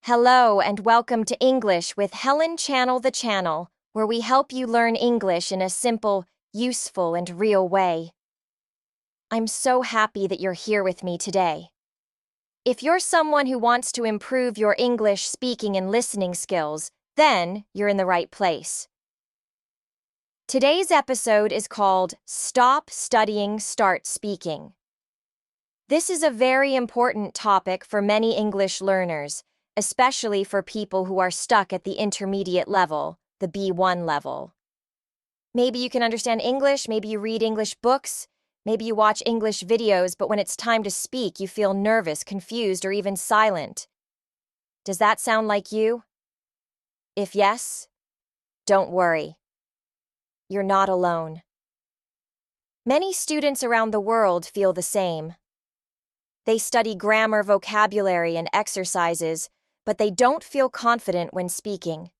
Hello and welcome to English with Helen the channel, where we help you learn English in a simple, useful, and real way. I'm so happy that you're here with me today. If you're someone who wants to improve your English speaking and listening skills, then you're in the right place. Today's episode is called Stop Studying, Start Speaking. This is a very important topic for many English learners, especially for people who are stuck at the intermediate level, the B1 level. Maybe you can understand English, maybe you read English books, maybe you watch English videos, but when it's time to speak, you feel nervous, confused, or even silent. Does that sound like you? If yes, don't worry. You're not alone. Many students around the world feel the same. They study grammar, vocabulary, and exercises, but they don't feel confident when speaking.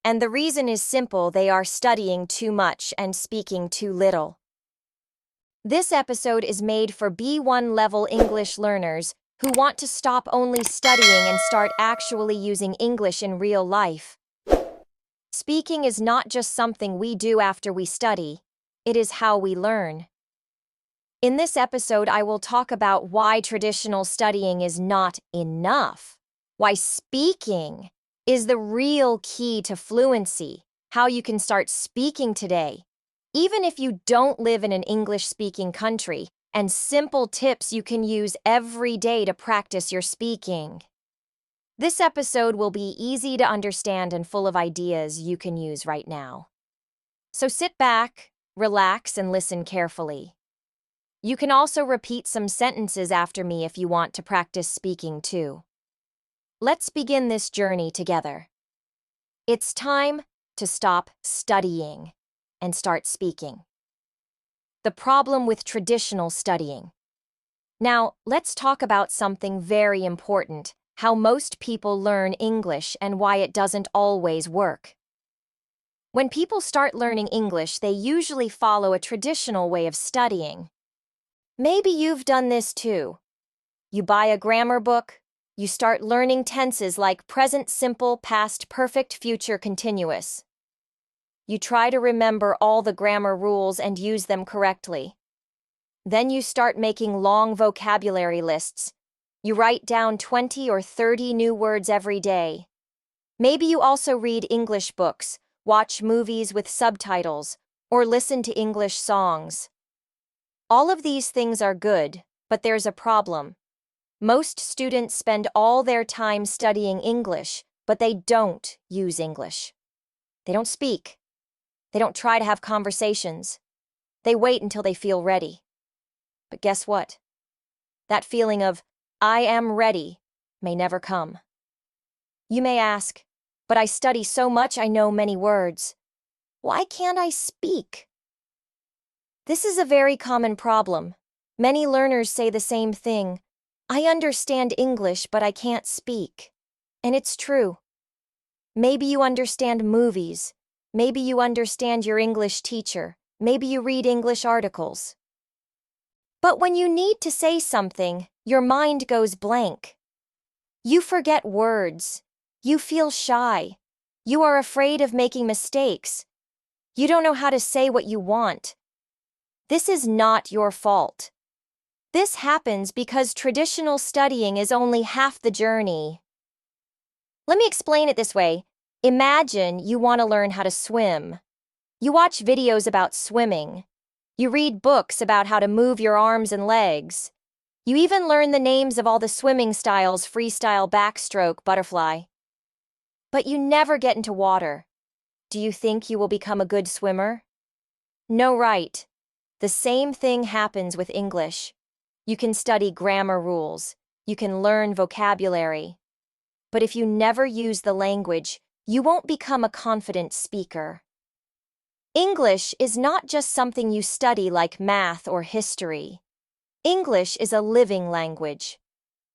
And the reason is simple: they are studying too much and speaking too little. This episode is made for B1 level English learners who want to stop only studying and start actually using English in real life. Speaking is not just something we do after we study, it is how we learn. In this episode, I will talk about why traditional studying is not enough, why speaking is the real key to fluency, how you can start speaking today, even if you don't live in an English-speaking country, and simple tips you can use every day to practice your speaking. This episode will be easy to understand and full of ideas you can use right now. So sit back, relax, and listen carefully. You can also repeat some sentences after me if you want to practice speaking too. Let's begin this journey together. It's time to stop studying and start speaking. The problem with traditional studying. Now, let's talk about something very important: how most people learn English and why it doesn't always work. When people start learning English, they usually follow a traditional way of studying. Maybe you've done this too. You buy a grammar book, you start learning tenses like present simple, past perfect, future continuous. You try to remember all the grammar rules and use them correctly. Then you start making long vocabulary lists. You write down 20 or 30 new words every day. Maybe you also read English books, watch movies with subtitles, or listen to English songs. All of these things are good, but there's a problem. Most students spend all their time studying English, but they don't use English. They don't speak. They don't try to have conversations. They wait until they feel ready. But guess what? That feeling of, I am ready, may never come. You may ask, but I study so much, I know many words. Why can't I speak? This is a very common problem. Many learners say the same thing: I understand English, but I can't speak. And it's true. Maybe you understand movies. Maybe you understand your English teacher. Maybe you read English articles. But when you need to say something, your mind goes blank. You forget words. You feel shy. You are afraid of making mistakes. You don't know how to say what you want. This is not your fault. This happens because traditional studying is only half the journey. Let me explain it this way. Imagine you want to learn how to swim. You watch videos about swimming. You read books about how to move your arms and legs. You even learn the names of all the swimming styles: freestyle, backstroke, butterfly. But you never get into water. Do you think you will become a good swimmer? No, right. The same thing happens with English. You can study grammar rules. You can learn vocabulary. But if you never use the language, you won't become a confident speaker. English is not just something you study like math or history. English is a living language.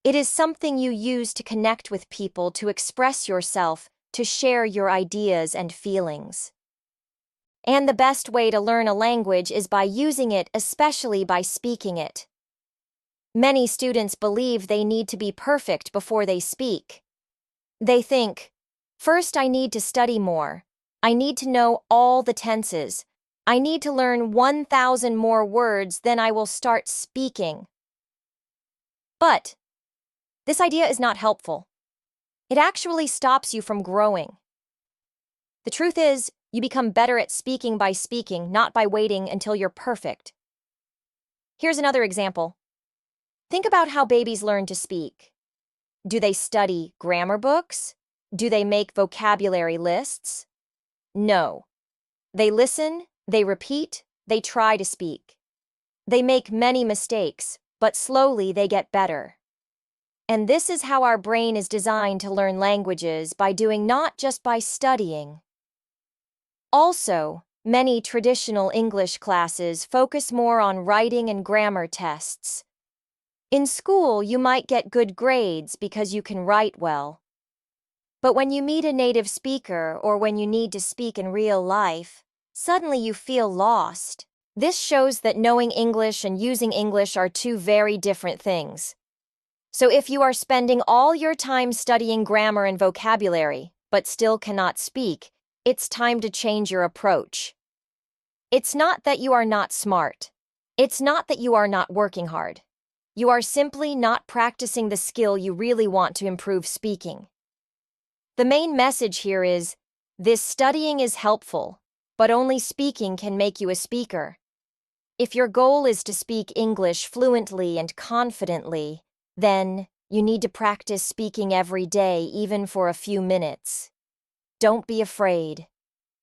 It is something you use to connect with people, to express yourself, to share your ideas and feelings. And the best way to learn a language is by using it, especially by speaking it. Many students believe they need to be perfect before they speak. They think, first I need to study more. I need to know all the tenses. I need to learn 1,000 more words, then I will start speaking. But this idea is not helpful. It actually stops you from growing. The truth is, you become better at speaking by speaking, not by waiting until you're perfect. Here's another example. Think about how babies learn to speak. Do they study grammar books? Do they make vocabulary lists? No. They listen, they repeat, they try to speak. They make many mistakes, but slowly they get better. And this is how our brain is designed to learn languages, by doing, not just by studying. Also, many traditional English classes focus more on writing and grammar tests. In school, you might get good grades because you can write well. But when you meet a native speaker or when you need to speak in real life, suddenly you feel lost. This shows that knowing English and using English are two very different things. So if you are spending all your time studying grammar and vocabulary, but still cannot speak, it's time to change your approach. It's not that you are not smart. It's not that you are not working hard. You are simply not practicing the skill you really want to improve speaking. The main message here is, this studying is helpful, but only speaking can make you a speaker. If your goal is to speak English fluently and confidently, then you need to practice speaking every day, even for a few minutes. Don't be afraid.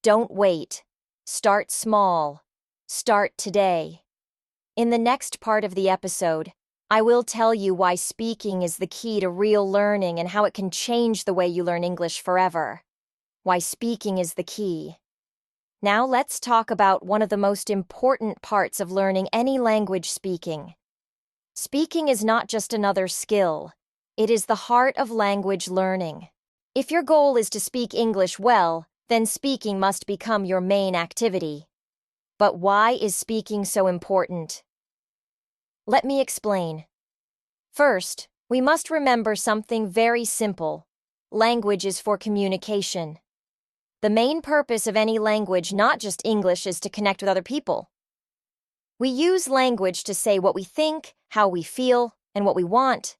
Don't wait. Start small. Start today. In the next part of the episode, I will tell you why speaking is the key to real learning and how it can change the way you learn English forever. Why speaking is the key. Now let's talk about one of the most important parts of learning any language: speaking. Speaking is not just another skill. It is the heart of language learning. If your goal is to speak English well, then speaking must become your main activity. But why is speaking so important? Let me explain. First, we must remember something very simple. Language is for communication. The main purpose of any language, not just English, is to connect with other people. We use language to say what we think, how we feel, and what we want.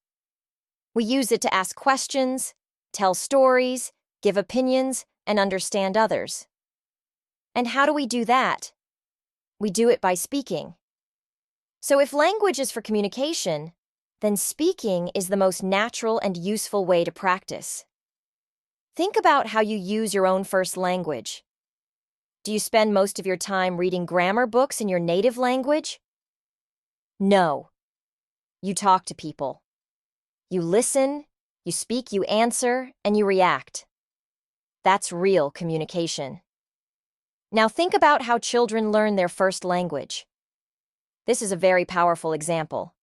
We use it to ask questions, tell stories, give opinions, and understand others. And how do we do that? We do it by speaking. So if language is for communication, then speaking is the most natural and useful way to practice. Think about how you use your own first language. Do you spend most of your time reading grammar books in your native language? No. You talk to people. You listen, you speak, you answer, and you react. That's real communication. Now think about how children learn their first language. This is a very powerful example.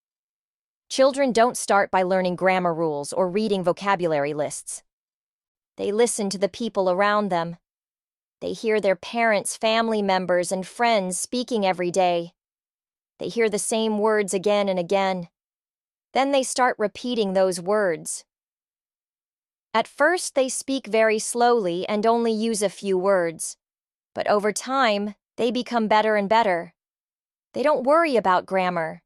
Children don't start by learning grammar rules or reading vocabulary lists. They listen to the people around them. They hear their parents, family members, and friends speaking every day. They hear the same words again and again. Then they start repeating those words. At first, they speak very slowly and only use a few words. But over time, they become better and better. They don't worry about grammar.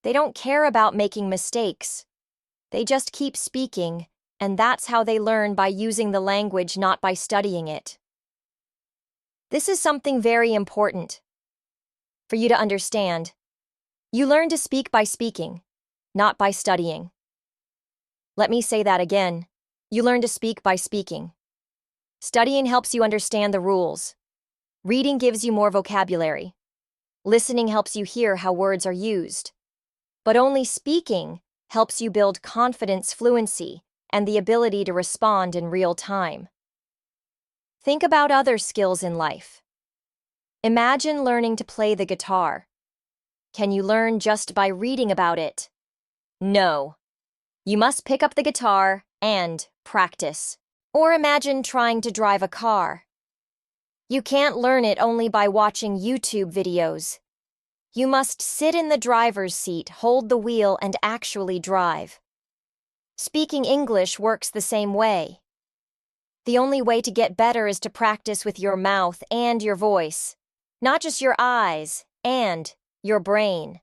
They don't care about making mistakes. They just keep speaking, and that's how they learn, by using the language, not by studying it. This is something very important for you to understand. You learn to speak by speaking, not by studying. Let me say that again. You learn to speak by speaking. Studying helps you understand the rules. Reading gives you more vocabulary. Listening helps you hear how words are used. But only speaking helps you build confidence, fluency, and the ability to respond in real time. Think about other skills in life. Imagine learning to play the guitar. Can you learn just by reading about it? No. You must pick up the guitar and practice. Or imagine trying to drive a car. You can't learn it only by watching YouTube videos. You must sit in the driver's seat, hold the wheel, and actually drive. Speaking English works the same way. The only way to get better is to practice with your mouth and your voice, not just your eyes and your brain.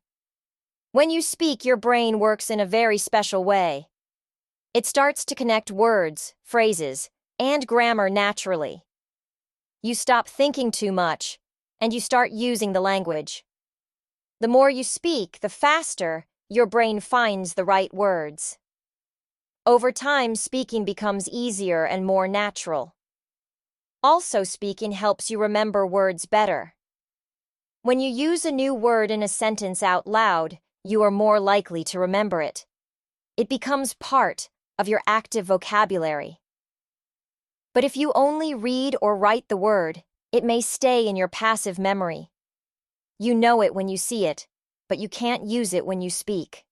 When you speak, your brain works in a very special way. It starts to connect words, phrases, and grammar naturally. You stop thinking too much, and you start using the language. The more you speak, the faster your brain finds the right words. Over time, speaking becomes easier and more natural. Also, speaking helps you remember words better. When you use a new word in a sentence out loud, you are more likely to remember it. It becomes part of your active vocabulary. But if you only read or write the word, it may stay in your passive memory. You know it when you see it, but you can't use it when you speak.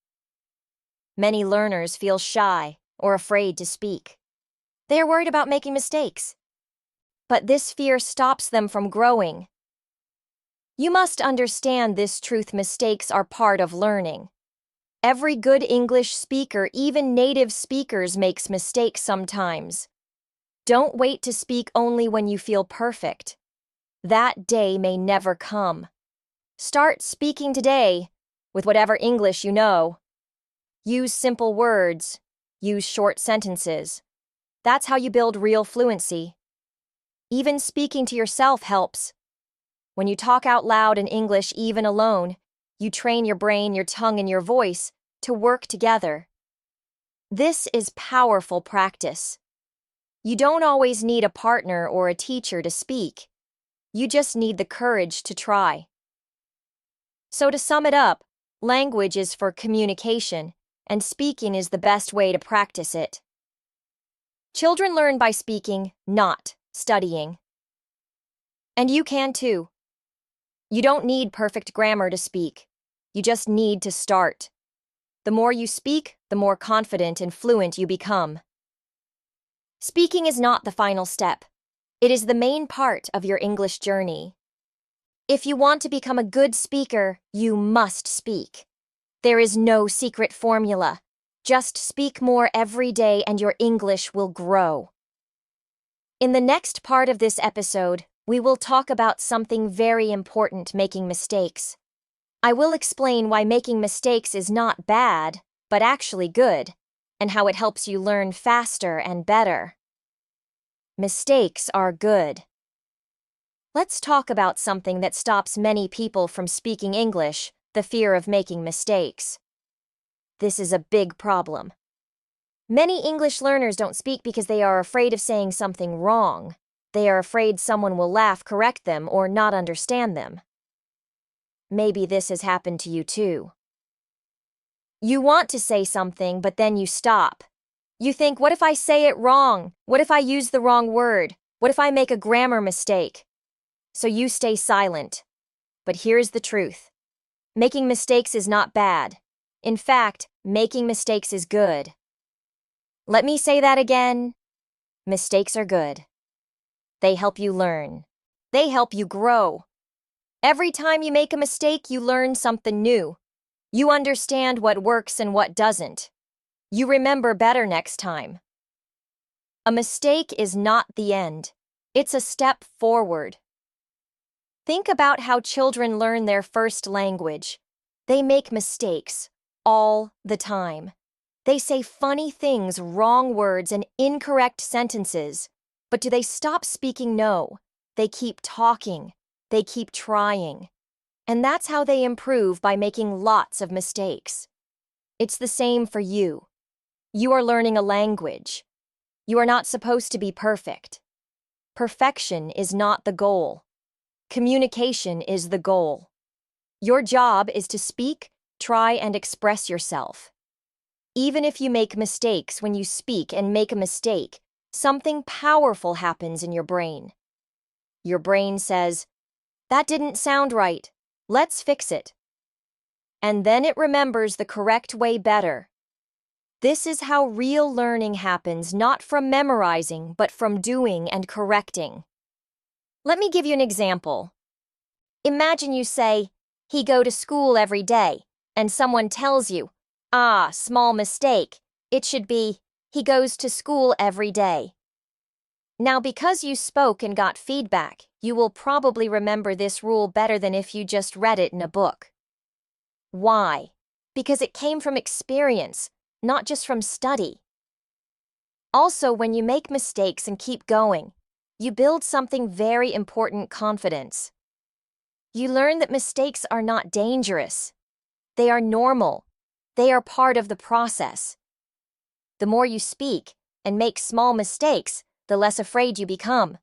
Many learners feel shy or afraid to speak. They are worried about making mistakes. But this fear stops them from growing. You must understand this truth: mistakes are part of learning. Every good English speaker, even native speakers, makes mistakes sometimes. Don't wait to speak only when you feel perfect. That day may never come. Start speaking today with whatever English you know. Use simple words. Use short sentences. That's how you build real fluency. Even speaking to yourself helps. When you talk out loud in English, even alone, you train your brain, your tongue, and your voice to work together. This is powerful practice. You don't always need a partner or a teacher to speak. You just need the courage to try. So to sum it up, language is for communication, and speaking is the best way to practice it. Children learn by speaking, not studying. And you can too. You don't need perfect grammar to speak. You just need to start. The more you speak, the more confident and fluent you become. Speaking is not the final step. It is the main part of your English journey. If you want to become a good speaker, you must speak. There is no secret formula. Just speak more every day and your English will grow. In the next part of this episode, we will talk about something very important: making mistakes. I will explain why making mistakes is not bad, but actually good, and how it helps you learn faster and better. Mistakes are good. Let's talk about something that stops many people from speaking English: the fear of making mistakes. This is a big problem. Many English learners don't speak because they are afraid of saying something wrong. They are afraid someone will laugh, correct them, or not understand them. Maybe this has happened to you too. You want to say something, but then you stop. You think, what if I say it wrong? What if I use the wrong word? What if I make a grammar mistake? So you stay silent. But here's the truth. Making mistakes is not bad. In fact, making mistakes is good. Let me say that again. Mistakes are good. They help you learn. They help you grow. Every time you make a mistake, you learn something new. You understand what works and what doesn't. You remember better next time. A mistake is not the end. It's a step forward. Think about how children learn their first language. They make mistakes all the time. They say funny things, wrong words, and incorrect sentences. But do they stop speaking? No. They keep talking. They keep trying. And that's how they improve, by making lots of mistakes. It's the same for you. You are learning a language. You are not supposed to be perfect. Perfection is not the goal. Communication is the goal. Your job is to speak, try, and express yourself. Even if you make mistakes, when you speak and make a mistake, something powerful happens in your brain. Your brain says, "That didn't sound right. Let's fix it." And then it remembers the correct way better. This is how real learning happens, not from memorizing, but from doing and correcting. Let me give you an example. Imagine you say, he go to school every day, and someone tells you, ah, small mistake, it should be, he goes to school every day. Now, because you spoke and got feedback, you will probably remember this rule better than if you just read it in a book. Why? Because it came from experience, not just from study. Also, when you make mistakes and keep going, you build something very important: confidence. You learn that mistakes are not dangerous. They are normal. They are part of the process. The more you speak and make small mistakes, the less afraid you become.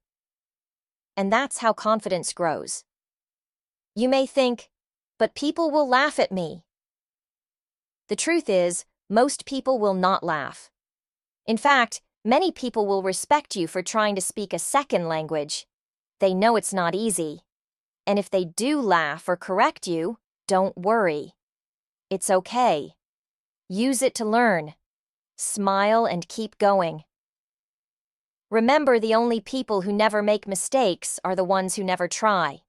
And that's how confidence grows. You may think, but people will laugh at me. The truth is, most people will not laugh. In fact, many people will respect you for trying to speak a second language. They know it's not easy. And if they do laugh or correct you, don't worry. It's okay. Use it to learn. Smile and keep going. Remember, the only people who never make mistakes are the ones who never try.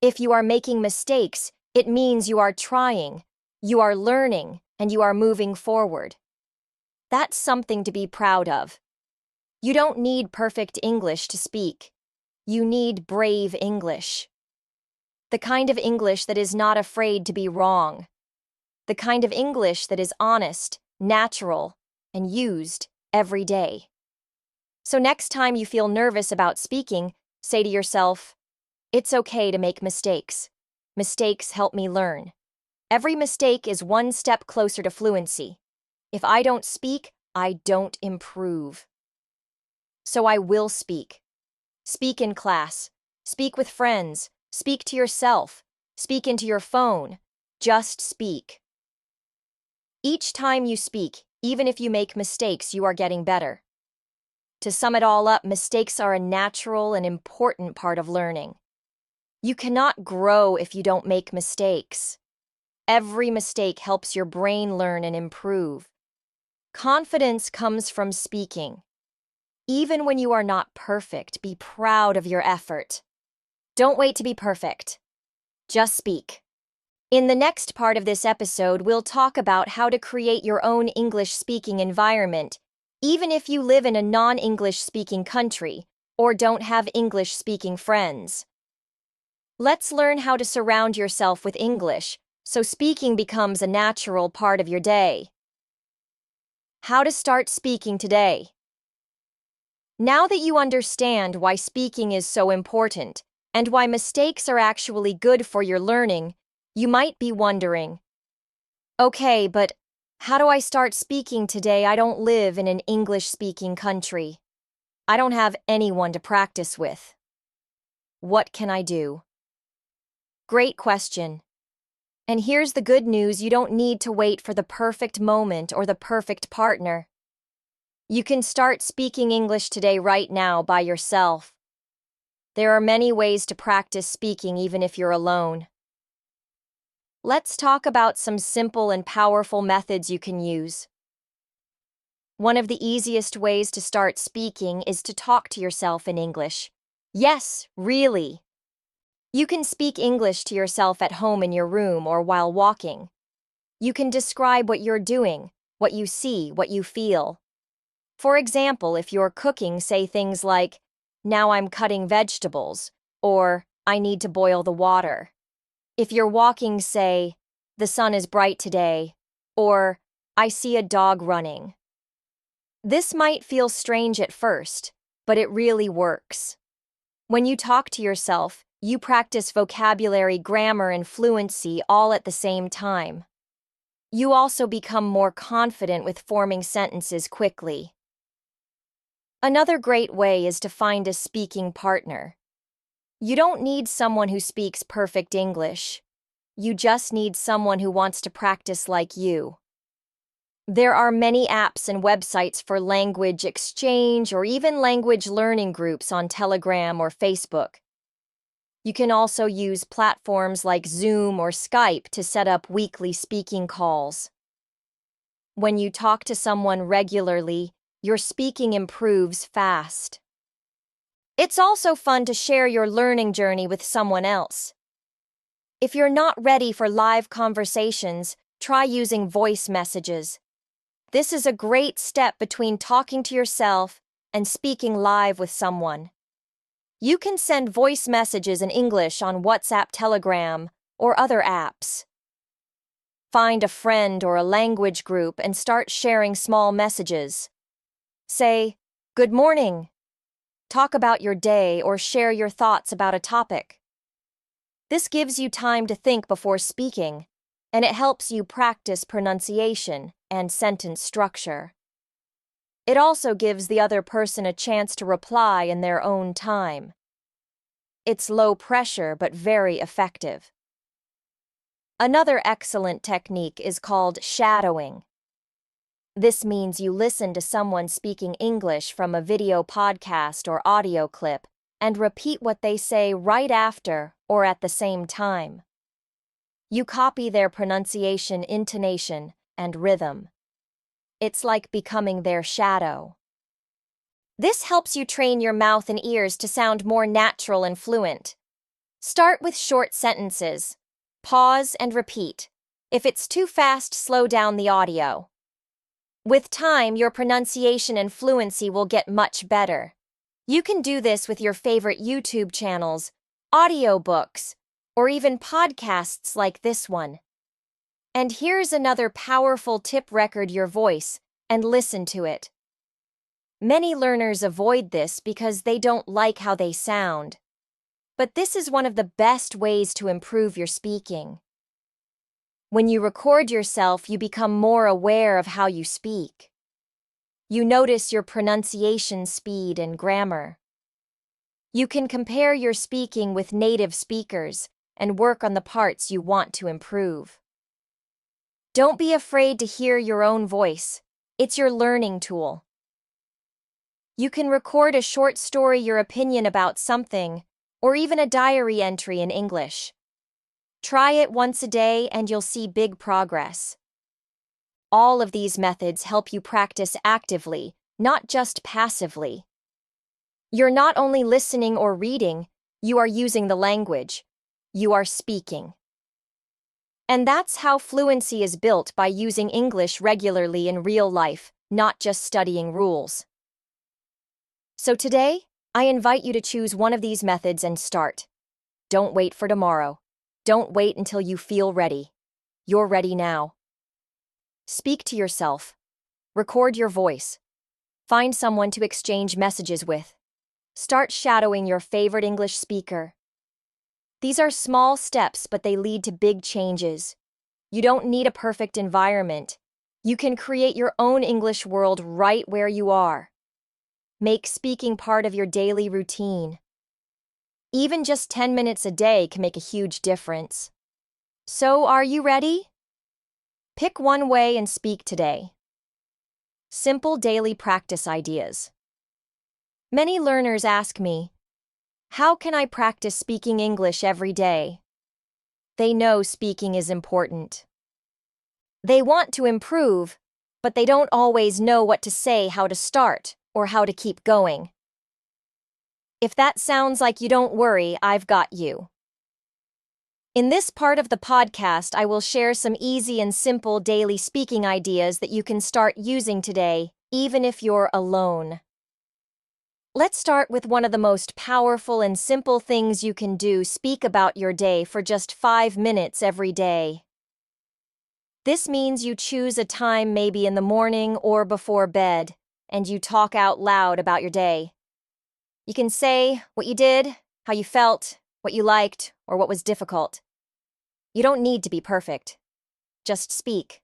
If you are making mistakes, it means you are trying, you are learning, and you are moving forward. That's something to be proud of. You don't need perfect English to speak. You need brave English. The kind of English that is not afraid to be wrong. The kind of English that is honest, natural, and used every day. So next time you feel nervous about speaking, say to yourself, it's okay to make mistakes. Mistakes help me learn. Every mistake is one step closer to fluency. If I don't speak, I don't improve. So I will speak. Speak in class. Speak with friends. Speak to yourself. Speak into your phone. Just speak. Each time you speak, even if you make mistakes, you are getting better. To sum it all up, mistakes are a natural and important part of learning. You cannot grow if you don't make mistakes. Every mistake helps your brain learn and improve. Confidence comes from speaking. Even when you are not perfect, be proud of your effort. Don't wait to be perfect. Just speak. In the next part of this episode, we'll talk about how to create your own English-speaking environment, even if you live in a non-English-speaking country or don't have English-speaking friends. Let's learn how to surround yourself with English so speaking becomes a natural part of your day. How to start speaking today. Now that you understand why speaking is so important and why mistakes are actually good for your learning, you might be wondering, okay, but how do I start speaking today? I don't live in an English-speaking country. I don't have anyone to practice with. What can I do? Great question. And here's the good news: you don't need to wait for the perfect moment or the perfect partner. You can start speaking English today right now by yourself. There are many ways to practice speaking even if you're alone. Let's talk about some simple and powerful methods you can use. One of the easiest ways to start speaking is to talk to yourself in English. Yes, really. You can speak English to yourself at home in your room or while walking. You can describe what you're doing, what you see, what you feel. For example, if you're cooking, say things like, "Now I'm cutting vegetables," or "I need to boil the water." If you're walking, say, "The sun is bright today," or "I see a dog running." This might feel strange at first, but it really works. When you talk to yourself, you practice vocabulary, grammar, and fluency all at the same time. You also become more confident with forming sentences quickly. Another great way is to find a speaking partner. You don't need someone who speaks perfect English. You just need someone who wants to practice like you. There are many apps and websites for language exchange or even language learning groups on Telegram or Facebook. You can also use platforms like Zoom or Skype to set up weekly speaking calls. When you talk to someone regularly, your speaking improves fast. It's also fun to share your learning journey with someone else. If you're not ready for live conversations, try using voice messages. This is a great step between talking to yourself and speaking live with someone. You can send voice messages in English on WhatsApp, Telegram, or other apps. Find a friend or a language group and start sharing small messages. Say, "Good morning." Talk about your day or share your thoughts about a topic. This gives you time to think before speaking, and it helps you practice pronunciation and sentence structure. It also gives the other person a chance to reply in their own time. It's low pressure but very effective. Another excellent technique is called shadowing. This means you listen to someone speaking English from a video podcast or audio clip and repeat what they say right after or at the same time. You copy their pronunciation, intonation, and rhythm. It's like becoming their shadow. This helps you train your mouth and ears to sound more natural and fluent. Start with short sentences. Pause and repeat. If it's too fast, slow down the audio. With time, your pronunciation and fluency will get much better. You can do this with your favorite YouTube channels, audiobooks, or even podcasts like this one. And here's another powerful tip: record your voice and listen to it. Many learners avoid this because they don't like how they sound. But this is one of the best ways to improve your speaking. When you record yourself, you become more aware of how you speak. You notice your pronunciation speed and grammar. You can compare your speaking with native speakers and work on the parts you want to improve. Don't be afraid to hear your own voice. It's your learning tool. You can record a short story, your opinion about something, or even a diary entry in English. Try it once a day and you'll see big progress. All of these methods help you practice actively, not just passively. You're not only listening or reading, you are using the language. You are speaking. And that's how fluency is built, by using English regularly in real life, not just studying rules. So today, I invite you to choose one of these methods and start. Don't wait for tomorrow. Don't wait until you feel ready. You're ready now. Speak to yourself. Record your voice. Find someone to exchange messages with. Start shadowing your favorite English speaker. These are small steps, but they lead to big changes. You don't need a perfect environment. You can create your own English world right where you are. Make speaking part of your daily routine. Even just 10 minutes a day can make a huge difference. So, are you ready? Pick one way and speak today. Simple daily practice ideas. Many learners ask me, how can I practice speaking English every day? They know speaking is important. They want to improve, but they don't always know what to say, how to start, or how to keep going. If that sounds like you, don't worry, I've got you. In this part of the podcast, I will share some easy and simple daily speaking ideas that you can start using today, even if you're alone. Let's start with one of the most powerful and simple things you can do: speak about your day for just 5 minutes every day. This means you choose a time, maybe in the morning or before bed, and you talk out loud about your day. You can say what you did, how you felt, what you liked, or what was difficult. You don't need to be perfect. Just speak.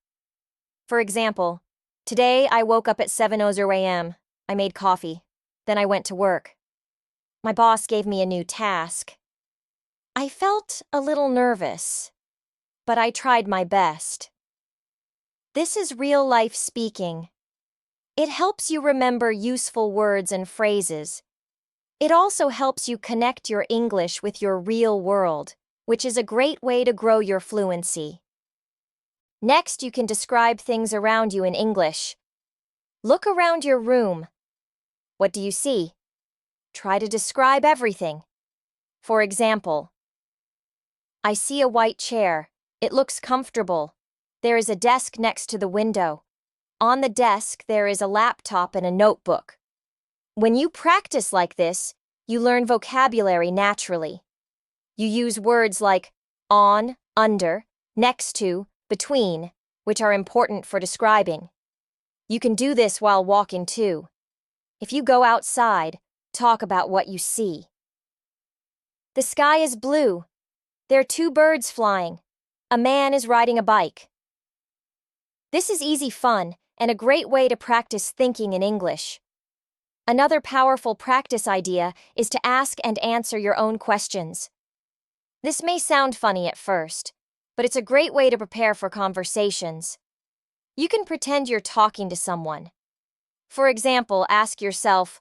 For example, today I woke up at 7:00 a.m. I made coffee. Then I went to work. My boss gave me a new task. I felt a little nervous, but I tried my best. This is real-life speaking. It helps you remember useful words and phrases. It also helps you connect your English with your real world, which is a great way to grow your fluency. Next, you can describe things around you in English. Look around your room. What do you see? Try to describe everything. For example, I see a white chair. It looks comfortable. There is a desk next to the window. On the desk, there is a laptop and a notebook. When you practice like this, you learn vocabulary naturally. You use words like on, under, next to, between, which are important for describing. You can do this while walking too. If you go outside, talk about what you see. The sky is blue. There are two birds flying. A man is riding a bike. This is easy fun and a great way to practice thinking in English. Another powerful practice idea is to ask and answer your own questions. This may sound funny at first, but it's a great way to prepare for conversations. You can pretend you're talking to someone. For example, ask yourself,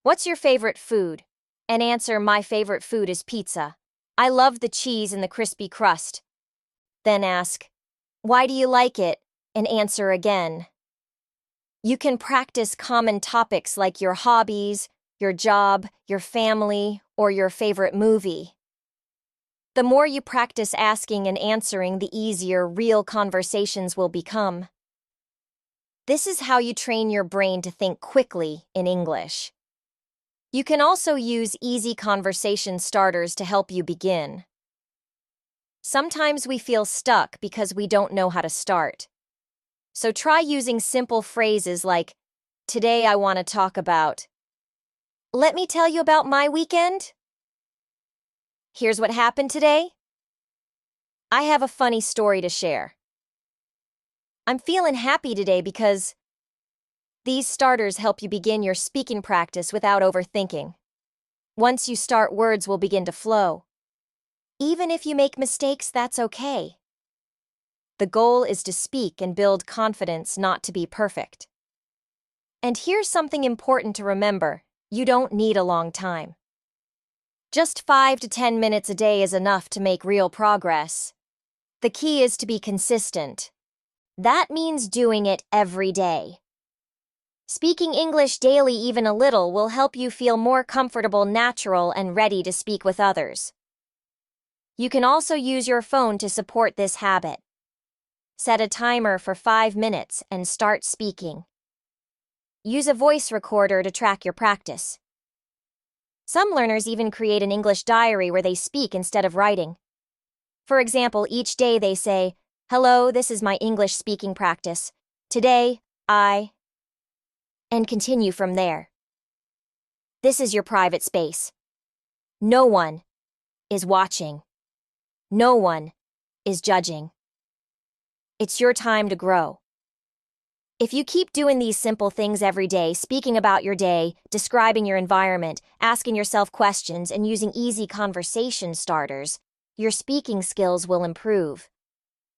"What's your favorite food?" And answer, "My favorite food is pizza. I love the cheese and the crispy crust." Then ask, "Why do you like it?" And answer again. You can practice common topics like your hobbies, your job, your family, or your favorite movie. The more you practice asking and answering, the easier real conversations will become. This is how you train your brain to think quickly in English. You can also use easy conversation starters to help you begin. Sometimes we feel stuck because we don't know how to start. So try using simple phrases like, "Today I want to talk about." "Let me tell you about my weekend." "Here's what happened today." "I have a funny story to share." "I'm feeling happy today because..." These starters help you begin your speaking practice without overthinking. Once you start, words will begin to flow. Even if you make mistakes, that's okay. The goal is to speak and build confidence, not to be perfect. And here's something important to remember: you don't need a long time. Just 5 to 10 minutes a day is enough to make real progress. The key is to be consistent. That means doing it every day. Speaking English daily, even a little, will help you feel more comfortable, natural, and ready to speak with others. You can also use your phone to support this habit. Set a timer for 5 minutes and start speaking. Use a voice recorder to track your practice. Some learners even create an English diary where they speak instead of writing. For example, each day they say, "Hello, this is my English speaking practice. Today, I..." and continue from there. This is your private space. No one is watching. No one is judging. It's your time to grow. If you keep doing these simple things every day, speaking about your day, describing your environment, asking yourself questions, and using easy conversation starters, your speaking skills will improve.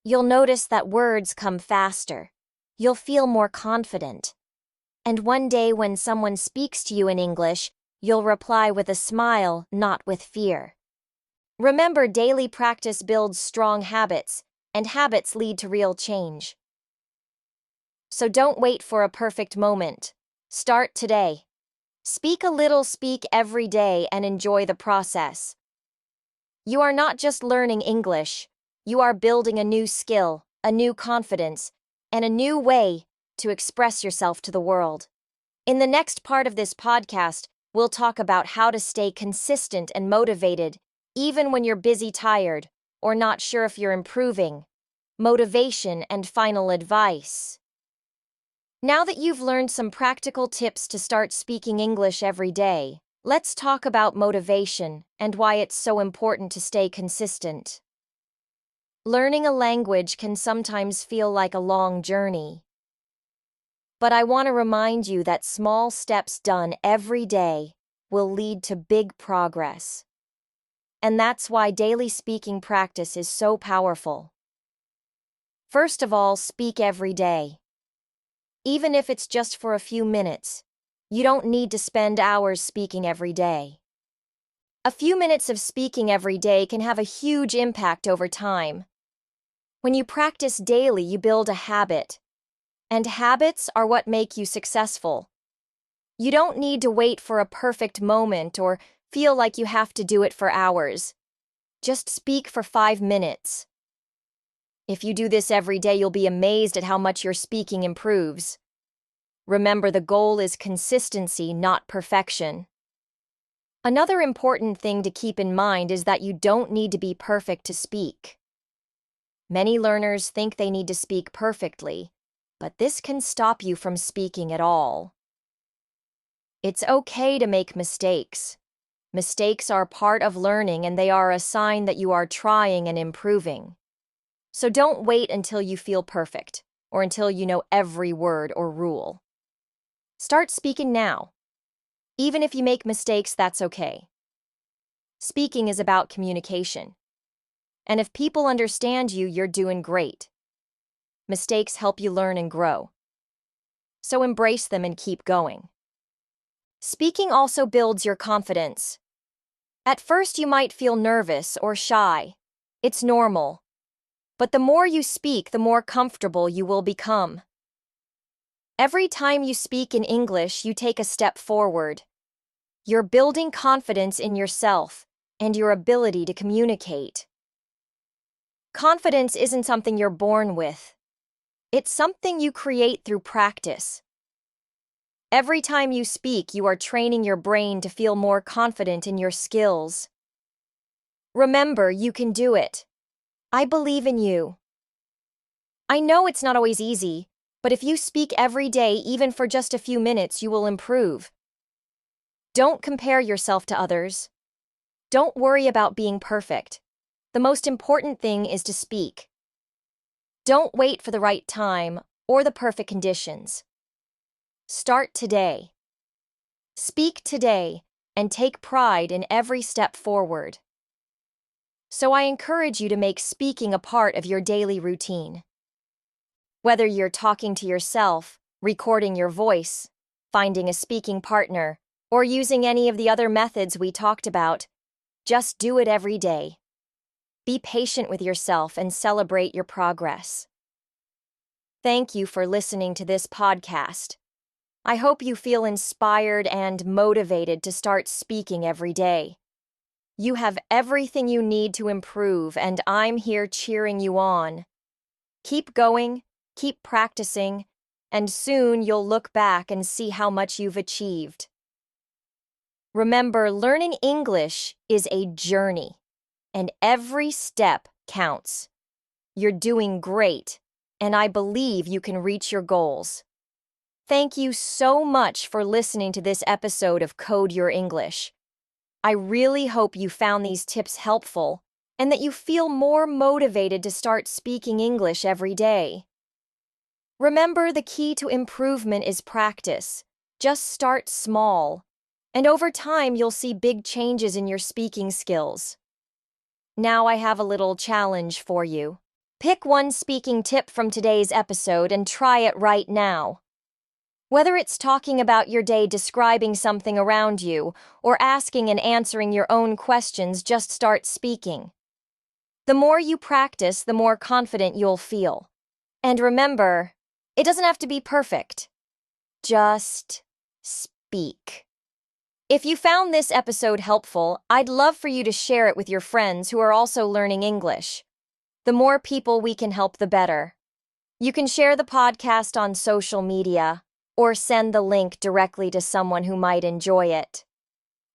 You'll notice that words come faster. You'll feel more confident. And one day when someone speaks to you in English, you'll reply with a smile, not with fear. Remember, daily practice builds strong habits, and habits lead to real change. So don't wait for a perfect moment. Start today. Speak a little, speak every day, and enjoy the process. You are not just learning English, you are building a new skill, a new confidence, and a new way to express yourself to the world. In the next part of this podcast, we'll talk about how to stay consistent and motivated, even when you're busy, tired, or not sure if you're improving. Motivation and final advice. Now that you've learned some practical tips to start speaking English every day, let's talk about motivation and why it's so important to stay consistent. Learning a language can sometimes feel like a long journey. But I want to remind you that small steps done every day will lead to big progress. And that's why daily speaking practice is so powerful. First of all, speak every day. Even if it's just for a few minutes, you don't need to spend hours speaking every day. A few minutes of speaking every day can have a huge impact over time. When you practice daily, you build a habit. And habits are what make you successful. You don't need to wait for a perfect moment or feel like you have to do it for hours. Just speak for 5 minutes. If you do this every day, you'll be amazed at how much your speaking improves. Remember, the goal is consistency, not perfection. Another important thing to keep in mind is that you don't need to be perfect to speak. Many learners think they need to speak perfectly, but this can stop you from speaking at all. It's okay to make mistakes. Mistakes are part of learning, and they are a sign that you are trying and improving. So don't wait until you feel perfect or until you know every word or rule. Start speaking now. Even if you make mistakes, that's okay. Speaking is about communication. And if people understand you, you're doing great. Mistakes help you learn and grow. So embrace them and keep going. Speaking also builds your confidence. At first, you might feel nervous or shy. It's normal. But the more you speak, the more comfortable you will become. Every time you speak in English, you take a step forward. You're building confidence in yourself and your ability to communicate. Confidence isn't something you're born with. It's something you create through practice. Every time you speak, you are training your brain to feel more confident in your skills. Remember, you can do it. I believe in you. I know it's not always easy, but if you speak every day, even for just a few minutes, you will improve. Don't compare yourself to others. Don't worry about being perfect. The most important thing is to speak. Don't wait for the right time or the perfect conditions. Start today. Speak today and take pride in every step forward. So I encourage you to make speaking a part of your daily routine. Whether you're talking to yourself, recording your voice, finding a speaking partner, or using any of the other methods we talked about, just do it every day. Be patient with yourself and celebrate your progress. Thank you for listening to this podcast. I hope you feel inspired and motivated to start speaking every day. You have everything you need to improve, and I'm here cheering you on. Keep going, keep practicing, and soon you'll look back and see how much you've achieved. Remember, learning English is a journey, and every step counts. You're doing great, and I believe you can reach your goals. Thank you so much for listening to this episode of Code Your English. I really hope you found these tips helpful and that you feel more motivated to start speaking English every day. Remember, the key to improvement is practice. Just start small, and over time you'll see big changes in your speaking skills. Now I have a little challenge for you. Pick one speaking tip from today's episode and try it right now. Whether it's talking about your day, describing something around you, or asking and answering your own questions, just start speaking. The more you practice, the more confident you'll feel. And remember, it doesn't have to be perfect. Just speak. If you found this episode helpful, I'd love for you to share it with your friends who are also learning English. The more people we can help, the better. You can share the podcast on social media or send the link directly to someone who might enjoy it.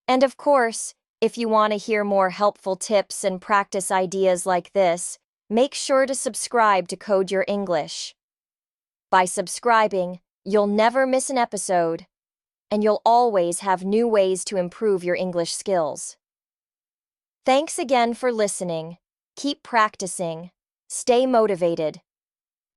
And of course, if you want to hear more helpful tips and practice ideas like this, make sure to subscribe to Code Your English. By subscribing, you'll never miss an episode, and you'll always have new ways to improve your English skills. Thanks again for listening. Keep practicing. Stay motivated.